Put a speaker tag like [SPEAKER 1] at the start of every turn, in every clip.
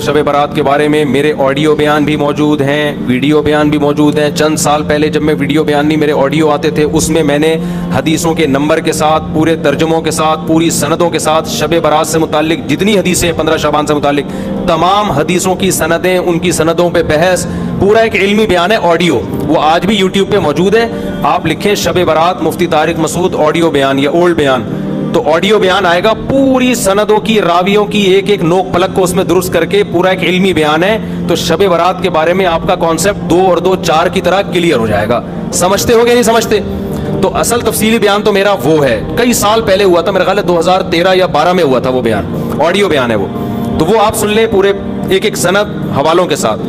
[SPEAKER 1] شب برات کے بارے میں میرے آڈیو بیان بھی موجود ہیں, ویڈیو بیان بھی موجود ہیں. چند سال پہلے جب میں ویڈیو بیان نہیں میرے آڈیو آتے تھے, اس میں میں نے حدیثوں کے نمبر کے ساتھ, پورے ترجموں کے ساتھ, پوری سندوں کے ساتھ شب برات سے متعلق جتنی حدیثیں 15 شعبان سے متعلق تمام حدیثوں کی سندیں, ان کی سندوں پہ بحث, پورا ایک علمی بیان ہے آڈیو, وہ آج بھی یوٹیوب پہ موجود ہے. آپ لکھیں شب برات مفتی طارق مسعود آڈیو بیان یا اولڈ بیان, تو آڈیو بیان آئے گا, پوری سندوں کی, راویوں کی ایک ایک نوک پلک کو اس میں درست کر کے پورا ایک علمی بیان ہے. تو شب برات کے بارے میں آپ کا کانسیپٹ 2 اور 2 4 کی طرح کلیئر ہو جائے گا. سمجھتے ہو گے نہیں سمجھتے؟ تو اصل تفصیلی بیان تو میرا وہ ہے, کئی سال پہلے ہوا تھا, میرا خیال ہے 2013 یا 12 میں ہوا تھا وہ بیان, آڈیو بیان ہے وہ. تو وہ آپ سن لیں پورے ایک ایک سند حوالوں کے ساتھ,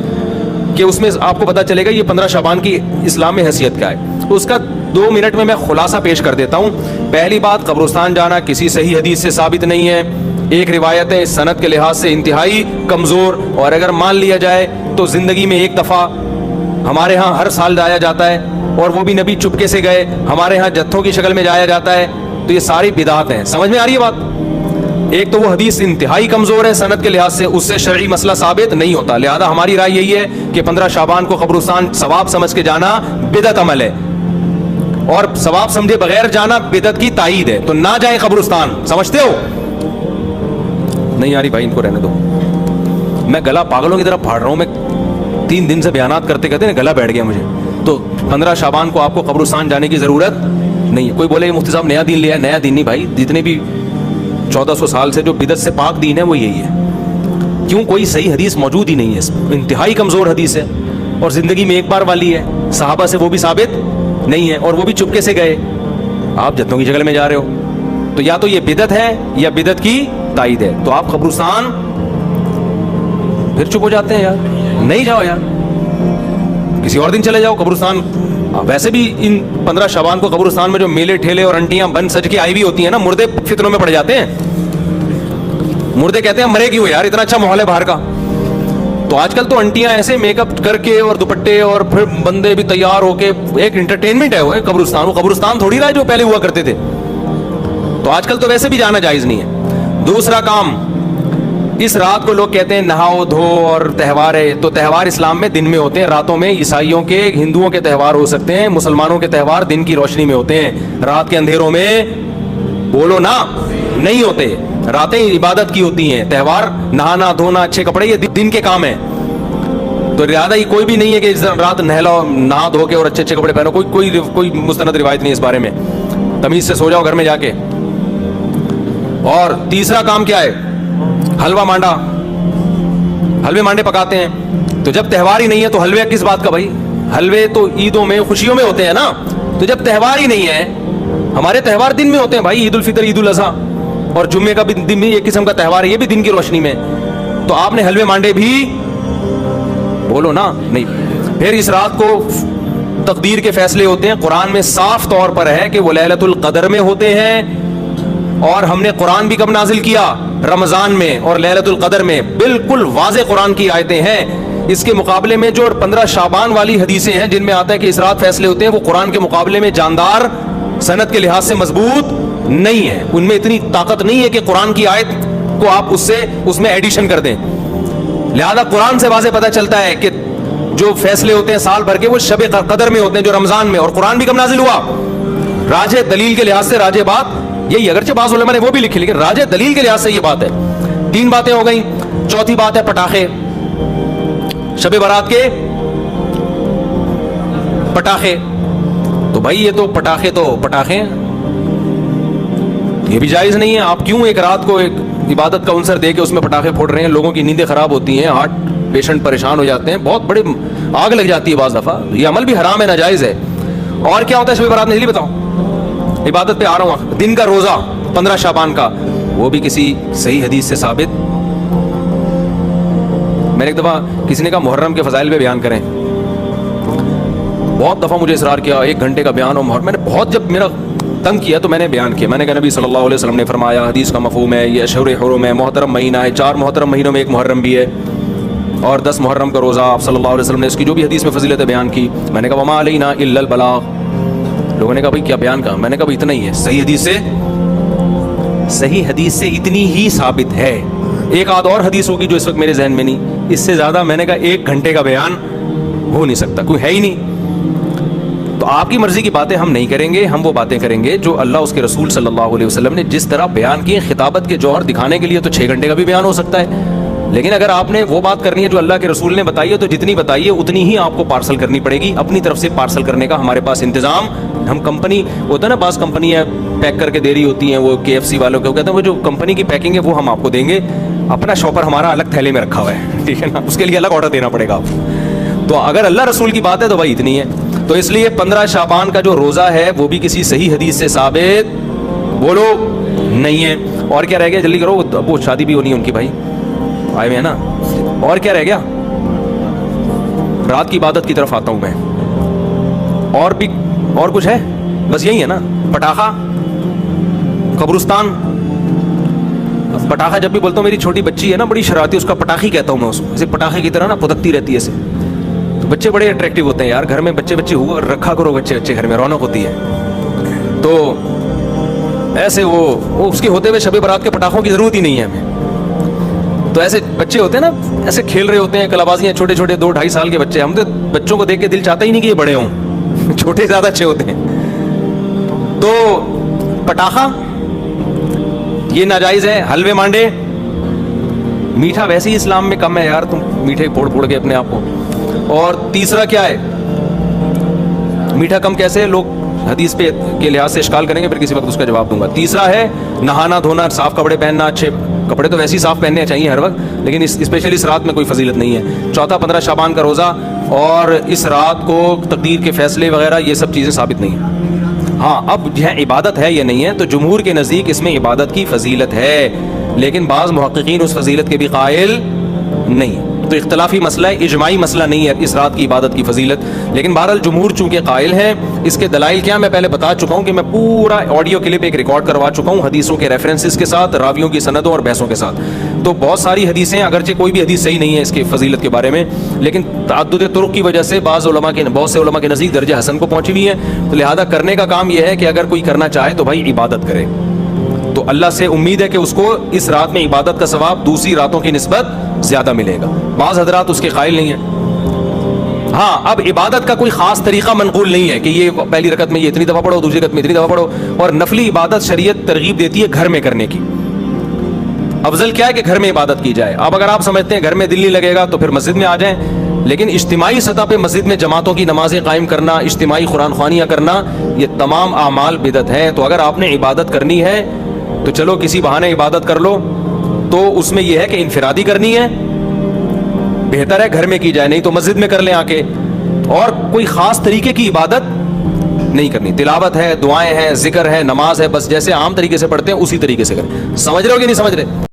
[SPEAKER 1] کہ اس میں آپ کو پتہ چلے گا یہ 15 شعبان کی اسلام میں حیثیت کیا ہے. اس کا 2 منٹ میں خلاصہ پیش کر دیتا ہوں. پہلی بات, قبرستان جانا کسی صحیح حدیث سے ثابت نہیں ہے. ایک روایت ہے سند کے لحاظ سے انتہائی کمزور, اور اگر مان لیا جائے تو زندگی میں ایک دفعہ, ہمارے ہاں ہر سال جایا جاتا ہے, اور وہ بھی نبی چپکے سے گئے, ہمارے ہاں جتھوں کی شکل میں جایا جاتا ہے. تو یہ ساری بدعات ہیں. سمجھ میں آ رہی ہے بات؟ ایک تو وہ حدیث انتہائی کمزور ہے سند کے لحاظ سے, اس سے شرعی مسئلہ ثابت نہیں ہوتا. لہذا ہماری رائے یہی ہے کہ 15 شعبان کو قبرستان ثواب سمجھ کے جانا بدعت عمل ہے, اور ثواب سمجھے بغیر جانا بدعت کی تائید ہے. تو نہ جائیں قبرستان. سمجھتے ہو؟ نہیں یاری بھائی, ان کو رہنے دو. میں گلا پاگلوں کی طرح پھاڑ رہا ہوں. میں 3 دن سے بیانات کرتے کرتے گلا بیٹھ گیا مجھے. تو 15 شعبان کو آپ کو قبرستان جانے کی ضرورت نہیں ہے. کوئی بولے مفتی صاحب نیا دین لیا ہے, نیا دین نہیں بھائی. جتنے بھی 1400 سال سے جو بدعت سے پاک دین ہے وہ یہی ہے. کیوں؟ کوئی صحیح حدیث موجود ہی نہیں ہے, انتہائی کمزور حدیث ہے, اور زندگی میں ایک بار والی ہے. صحابہ سے وہ بھی ثابت نہیں ہے, اور وہ بھی چپکے سے گئے. آپ جتنوں کی شکل میں جا رہے ہو, تو یا تو یہ بدعت ہے یا بدعت کی تائید ہے. تو آپ قبرستان پھر چپ ہو جاتے ہیں یار, نہیں جاؤ یار, کسی اور دن چلے جاؤ قبرستان. ویسے بھی ان 15 شعبان کو قبرستان میں جو میلے ٹھیلے اور انٹیاں بن سج کے آئی بھی ہوتی ہیں نا, مردے فتنوں میں پڑ جاتے ہیں. مردے کہتے ہیں مرے کیوں یار, اتنا اچھا ماحول ہے باہر کا. تو آج کل تو انٹیاں ایسے میک اپ کر کے اور دوپٹے, اور پھر بندے بھی تیار ہو کے, ایک انٹرٹینمنٹ ہے وہ قبرستان. وہ قبرستان تھوڑی رہا ہے جو پہلے ہوا کرتے تھے. تو آج کل تو ویسے بھی جانا جائز نہیں ہے. دوسرا کام, اس رات کو لوگ کہتے ہیں نہاؤ دھو اور تہوار ہے. تو تہوار اسلام میں دن میں ہوتے ہیں, راتوں میں. عیسائیوں کے, ہندوؤں کے تہوار ہو سکتے ہیں, مسلمانوں کے تہوار دن کی روشنی میں ہوتے ہیں. رات کے اندھیروں میں بولو نا نہیں ہوتے. راتیں عبادت کی ہوتی ہیں. تہوار نہانا دھونا اچھے کپڑے یہ دن کے کام ہیں. تو لہٰذا یہ کوئی بھی نہیں ہے کہ رات نہا دھو کے اور اچھے اچھے کپڑے پہنو. کوئی مستند روایت نہیں اس بارے میں. تمیز سے سو جاؤ گھر میں جا کے. اور تیسرا کام کیا ہے؟ حلوہ مانڈا. حلوے مانڈے پکاتے ہیں. تو جب تہوار ہی نہیں ہے تو حلوے کس بات کا بھائی؟ حلوے تو عیدوں میں خوشیوں میں ہوتے ہیں نا. تو جب تہوار ہی نہیں ہے, ہمارے تہوار دن میں ہوتے ہیں بھائی. عید الفطر, عید الاضحیٰ, اور جمعے کا بھی دن بھی ایک قسم کا تہوار ہے, یہ بھی دن کی روشنی میں. تو آپ نے حلوے مانڈے بھی بولو نا نہیں. پھر اس رات کو تقدیر کے فیصلے ہوتے ہیں. قرآن میں صاف طور پر ہے کہ وہ لیلۃ القدر میں ہوتے ہیں, اور ہم نے قرآن بھی کب نازل کیا؟ رمضان میں اور لیلۃ القدر میں. بالکل واضح قرآن کی آیتیں ہیں. اس کے مقابلے میں جو 15 شعبان والی حدیثیں ہیں جن میں آتا ہے کہ اس رات فیصلے ہوتے ہیں, وہ قرآن کے مقابلے میں جاندار, سند کے لحاظ سے مضبوط نہیں ہے. ان میں اتنی طاقت نہیں ہے کہ قرآن کی آیت کو آپ اس میں ایڈیشن کر دیں. لہذا قرآن سے واضح پتہ چلتا ہے کہ جو فیصلے ہوتے ہیں سال بھر کے, وہ شب قدر میں ہوتے ہیں جو رمضان میں. اور قرآن بھی کب نازل ہوا؟ راجح دلیل کے لحاظ سے راجح بات یہی, اگرچہ بعض علماء نے وہ بھی لکھی, لیکن راجح دلیل کے لحاظ سے یہ بات ہے. 3 باتیں ہو گئیں. چوتھی بات ہے پٹاخے. شب برات کے پٹاخے. تو بھائی یہ تو پٹاخے یہ بھی جائز نہیں ہے. آپ کیوں ایک رات کو ایک عبادت کا عنصر دے کے اس میں پٹاخے پھوڑ رہے ہیں؟ لوگوں کی نیندیں خراب ہوتی ہیں, ہارٹ پیشنٹ پریشان ہو جاتے ہیں, بہت بڑے آگ لگ جاتی ہے بعض دفعہ. یہ عمل بھی حرام ہے, ناجائز ہے. اور کیا ہوتا ہے شب برات میں, جلدی بتاؤں. عبادت پہ آ رہا ہوں. دن کا روزہ 15 شعبان کا, وہ بھی کسی صحیح حدیث سے ثابت. میں نے ایک دفعہ کسی نے کہا محرم کے فضائل پہ بیان کریں. بہت دفعہ مجھے اصرار کیا 1 گھنٹے کا بیان ہو محرم. میں نے بہت جب میرا تنگ کیا تو میں نے بیان کیا. میں نے کہا نبی صلی اللہ علیہ وسلم نے فرمایا, حدیث کا مفہوم ہے, یہ اشہر حرم ہے, محترم مہینہ ہے, 4 محترم مہینوں میں 1 محرم بھی ہے, اور 10 محرم کا روزہ. آپ صلی اللہ علیہ وسلم نے اس کی جو بھی حدیث میں فضیلت بیان کی. میں نے کہا وما علینا الا البلاغ. لوگوں نے کہا بھائی کیا بیان کہا؟ میں نے کہا اتنا ہی ہے. صحیح حدیث سے اتنی ہی ثابت ہے. ایک آدھ اور حدیث ہوگی جو اس وقت میرے ذہن میں نہیں. اس سے زیادہ میں نے کہا 1 گھنٹے کا بیان ہو نہیں سکتا, کوئی ہے ہی نہیں. تو آپ کی مرضی کی باتیں ہم نہیں کریں گے, ہم وہ باتیں کریں گے جو اللہ اس کے رسول صلی اللہ علیہ وسلم نے جس طرح بیان کیے. خطابت کے جوہر دکھانے کے لیے تو 6 گھنٹے کا بھی بیان ہو سکتا ہے, لیکن اگر آپ نے وہ بات کرنی ہے جو اللہ کے رسول نے بتائی ہے تو جتنی بتائی ہے اتنی ہی آپ کو پارسل کرنی پڑے گی. اپنی طرف سے پارسل کرنے کا ہمارے پاس انتظام, ہم کمپنی ہوتا ہے نا, بعض کمپنیاں پیک کر کے دے رہی ہوتی ہیں, وہ KFC والوں کو کہتے ہیں وہ جو کمپنی کی پیکنگ ہے وہ ہم آپ کو دیں گے, اپنا شاپر ہمارا الگ تھیلے میں رکھا ہوا ہے, ٹھیک ہے نا, اس کے لیے الگ آرڈر دینا پڑے گا آپ کو. تو اگر اللہ رسول کی بات ہے تو بھائی اتنی ہے. تو اس لیے 15 شعبان کا جو روزہ ہے وہ بھی کسی صحیح حدیث سے ثابت بولو نہیں ہے. اور کیا رہ گیا, جلدی کرو, وہ شادی بھی ہونی ہے ان کی, بھائی آئے ہوئے ہیں نا. اور کیا رہ گیا, رات کی عبادت کی طرف آتا ہوں میں. اور بھی اور کچھ ہے, بس یہی ہے نا. پٹاخہ, قبرستان. پٹاخہ جب بھی بولتا ہوں, میری چھوٹی بچی ہے نا بڑی شرارتی, اس کا پٹاخی کہتا ہوں میں اس کو, ایسے پٹاخے کی طرح نا پھدکتی رہتی ہے ایسے. تو بچے بڑے اٹریکٹیو ہوتے ہیں یار, گھر میں بچے ہوا رکھا کرو, بچے گھر میں رونق ہوتی ہے. تو ایسے وہ اس کے ہوتے ہوئے شب برات کے پٹاخوں کی ضرورت ہی نہیں ہے ہمیں. تو ایسے بچے ہوتے ہیں نا, ایسے کھیل رہے ہوتے ہیں, کلابازیاں, چھوٹے 2-2.5 سال کے بچے. ہم تو بچوں کو دیکھ کے دل چاہتا ہی نہیں کہ یہ بڑے ہوں, چھوٹے زیادہ اچھے ہوتے ہیں. تو پٹاخہ یہ ناجائز ہے. حلوے مانڈے, میٹھا ویسے ہی اسلام میں کم ہے یار, تم میٹھے پھوڑ کے اپنے آپ کو. اور تیسرا کیا ہے, میٹھا کم کیسے, لوگ حدیث پہ کے لحاظ سے اشکال کریں گے, پھر کسی وقت اس کا جواب دوں گا. تیسرا ہے نہانا دھونا, صاف کپڑے پہننا. اچھے کپڑے تو ویسے ہی صاف پہننے چاہیے ہر وقت, لیکن اسپیشلی اس رات میں کوئی فضیلت نہیں ہے. چوتھا 15 شعبان کا روزہ, اور اس رات کو تقدیر کے فیصلے وغیرہ یہ سب چیزیں ثابت نہیں ہیں. ہاں اب یہ عبادت ہے یا نہیں ہے, تو جمہور کے نزدیک اس میں عبادت کی فضیلت ہے, لیکن بعض محققین اس فضیلت کے بھی قائل نہیں. تو اختلافی مسئلہ ہے, اجماعی مسئلہ نہیں ہے اس رات کی عبادت کی فضیلت. لیکن بہرحال جمہور چونکہ قائل ہیں. اس کے دلائل کیا میں پہلے بتا چکا ہوں کہ میں پورا آڈیو کلپ ایک ریکارڈ کروا چکا ہوں, حدیثوں کے ریفرنسز کے ساتھ, راویوں کی سندوں اور بحثوں کے ساتھ. تو بہت ساری حدیثیں, اگرچہ کوئی بھی حدیث صحیح نہیں ہے اس کی فضیلت کے بارے میں, لیکن تعدد طرق کی وجہ سے بہت سے علماء کے نزدیک درجہ حسن کو پہنچی ہوئی ہیں. تو لہذا کرنے کا کام یہ ہے کہ اگر کوئی کرنا چاہے تو بھائی عبادت کرے, تو اللہ سے امید ہے کہ اس کو اس رات میں عبادت کا ثواب دوسری راتوں کی نسبت زیادہ ملے گا. بعض حضرات اس کے قائل نہیں ہیں. ہاں اب عبادت کا کوئی خاص طریقہ منقول نہیں ہے کہ یہ پہلی رکعت میں یہ اتنی دفعہ پڑھو, دوسری رکعت میں اتنی دفعہ پڑھو. اور نفلی عبادت شریعت ترغیب دیتی ہے گھر میں کرنے کی. افضل کیا ہے کہ گھر میں عبادت کی جائے. اب اگر آپ سمجھتے ہیں گھر میں دل نہیں لگے گا تو پھر مسجد میں آ جائیں, لیکن اجتماعی سطح پہ مسجد میں جماعتوں کی نمازیں قائم کرنا, اجتماعی قرآن خوانیاں کرنا, یہ تمام اعمال بدعت ہیں. تو اگر آپ نے عبادت کرنی ہے تو چلو کسی بہانے عبادت کر لو, تو اس میں یہ ہے کہ انفرادی کرنی ہے, بہتر ہے گھر میں کی جائے, نہیں تو مسجد میں کر لیں آ کے. اور کوئی خاص طریقے کی عبادت نہیں کرنی. تلاوت ہے, دعائیں ہیں, ذکر ہے, نماز ہے, بس جیسے عام طریقے سے پڑھتے ہیں اسی طریقے سے کریں. سمجھ رہے ہو کہ نہیں سمجھ رہے؟